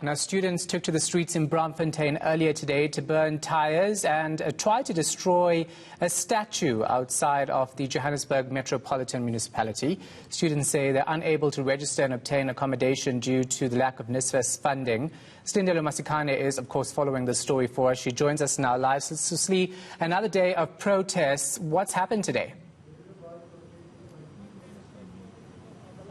Now, students took to the streets in Braamfontein earlier today to burn tyres and try to destroy a statue outside of the Johannesburg Metropolitan Municipality. Students say they're unable to register and obtain accommodation due to the lack of NSFAS funding. Slindelo Masikane is, of course, following the story for us. She joins us now live. So, Susli, another day of protests. What's happened today?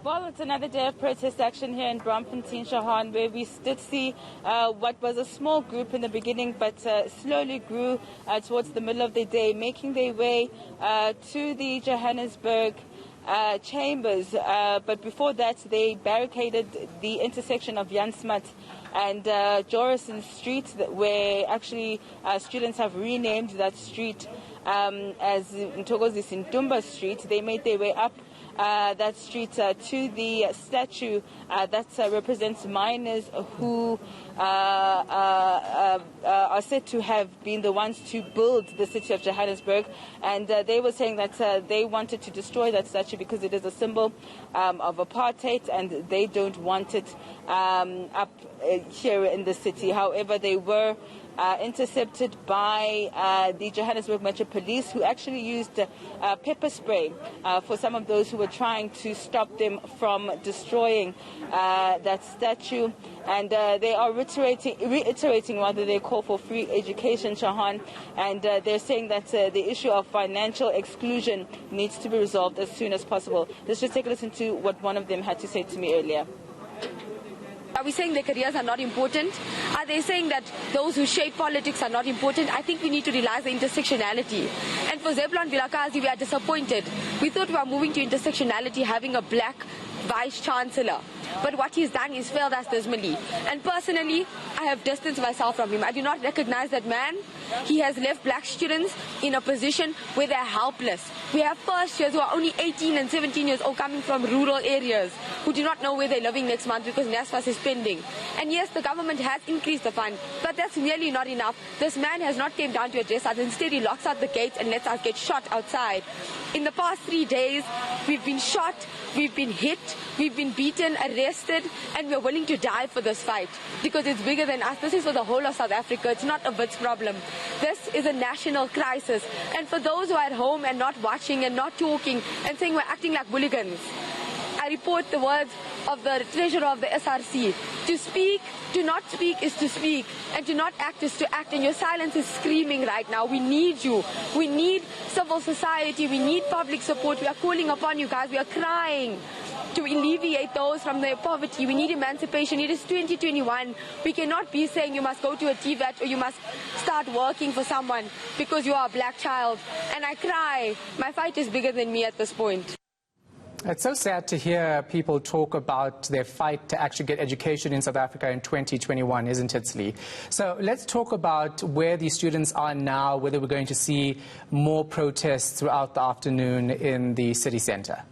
Well, it's another day of protest action here in Braamfontein, Shahan, where we did see what was a small group in the beginning, but slowly grew towards the middle of the day, making their way to the Johannesburg chambers. But before that, they barricaded the intersection of Jan Smuts and Jorrison Street, where actually students have renamed that street as Ntokozi Sintumba Street. They made their way up that street to the statue that represents miners who are said to have been the ones to build the city of Johannesburg, and they were saying that they wanted to destroy that statue because it is a symbol of apartheid and they don't want it up here in the city. However, they were intercepted by the Johannesburg Metro Police, who actually used pepper spray for some of those who were trying to stop them from destroying that statue. And they are reiterating rather their call for free education, Shahan, and they're saying that the issue of financial exclusion needs to be resolved as soon as possible. Let's just take a listen to what one of them had to say to me earlier. Are we saying their careers are not important? Are they saying that those who shape politics are not important? I think we need to realize the intersectionality. And for Zebulon Vilakazi, we are disappointed. We thought we were moving to intersectionality, having a black vice-chancellor. But what he's done is failed us dismally. And personally, I have distanced myself from him. I do not recognize that man. He has left black students in a position where they're helpless. We have first years who are only 18 and 17 years old coming from rural areas who do not know where they're living next month because NSFAS is pending. And yes, the government has increased the fund, but that's really not enough. This man has not came down to address us. Instead, he locks out the gates and lets us get shot outside. In the past 3 days, we've been shot, we've been hit, we've been beaten, arrested, and we're willing to die for this fight because it's bigger than us. This is for the whole of South Africa. It's not a Wits problem. This is a national crisis. And for those who are at home and not watching and not talking and saying we're acting like hooligans, I report the words of the treasurer of the SRC. To speak, to not speak is to speak, and to not act is to act, and your silence is screaming right now. We need you. We need civil society. We need public support. We are calling upon you guys. We are crying to alleviate those from their poverty. We need emancipation. It is 2021. We cannot be saying you must go to a TVET or you must start working for someone because you are a black child. And I cry. My fight is bigger than me at this point. It's so sad to hear people talk about their fight to actually get education in South Africa in 2021, isn't it, Slee? So let's talk about where these students are now, whether we're going to see more protests throughout the afternoon in the city centre.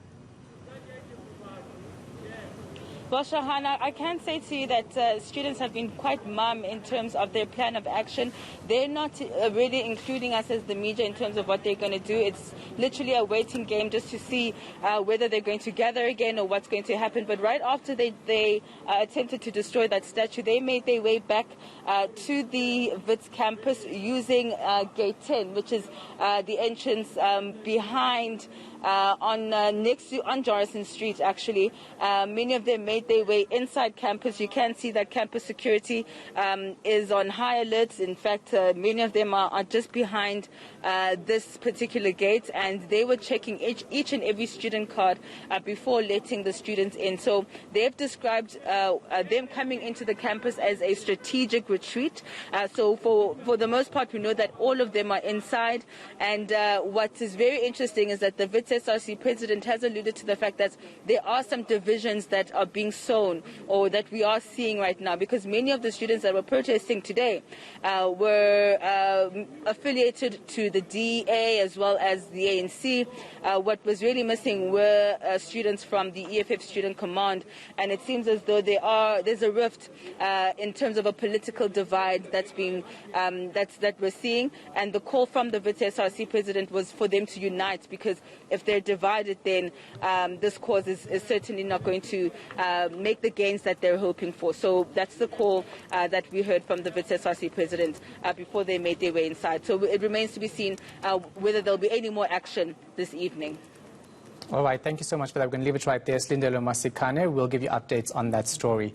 Well, Shahana, I can say to you that students have been quite mum in terms of their plan of action. They're not really including us as the media in terms of what they're going to do. It's literally a waiting game just to see whether they're going to gather again or what's going to happen. But right after they attempted to destroy that statue, they made their way back to the Wits campus using Gate 10, which is the entrance behind on Jorrison Street, actually. Many of them made their way inside campus. You can see that campus security is on high alert. In fact, many of them are just behind this particular gate, and they were checking each and every student card before letting the students in. So they've described them coming into the campus as a strategic retreat. So for the most part, we know that all of them are inside. And what is very interesting is that the Wits SRC president has alluded to the fact that there are some divisions that are being sown or that we are seeing right now, because many of the students that were protesting today were affiliated to the DA as well as the ANC. What was really missing were students from the EFF Student Command, and it seems as though there's a rift in terms of a political divide that's being that we're seeing. And the call from the Wits SRC president was for them to unite, because if they're divided, then this cause is certainly not going to make the gains that they're hoping for. So that's the call that we heard from the Wits University president before they made their way inside. So it remains to be seen whether there'll be any more action this evening. All right, thank you so much for that. We're going to leave it right there. Slindelo Masikane will give you updates on that story.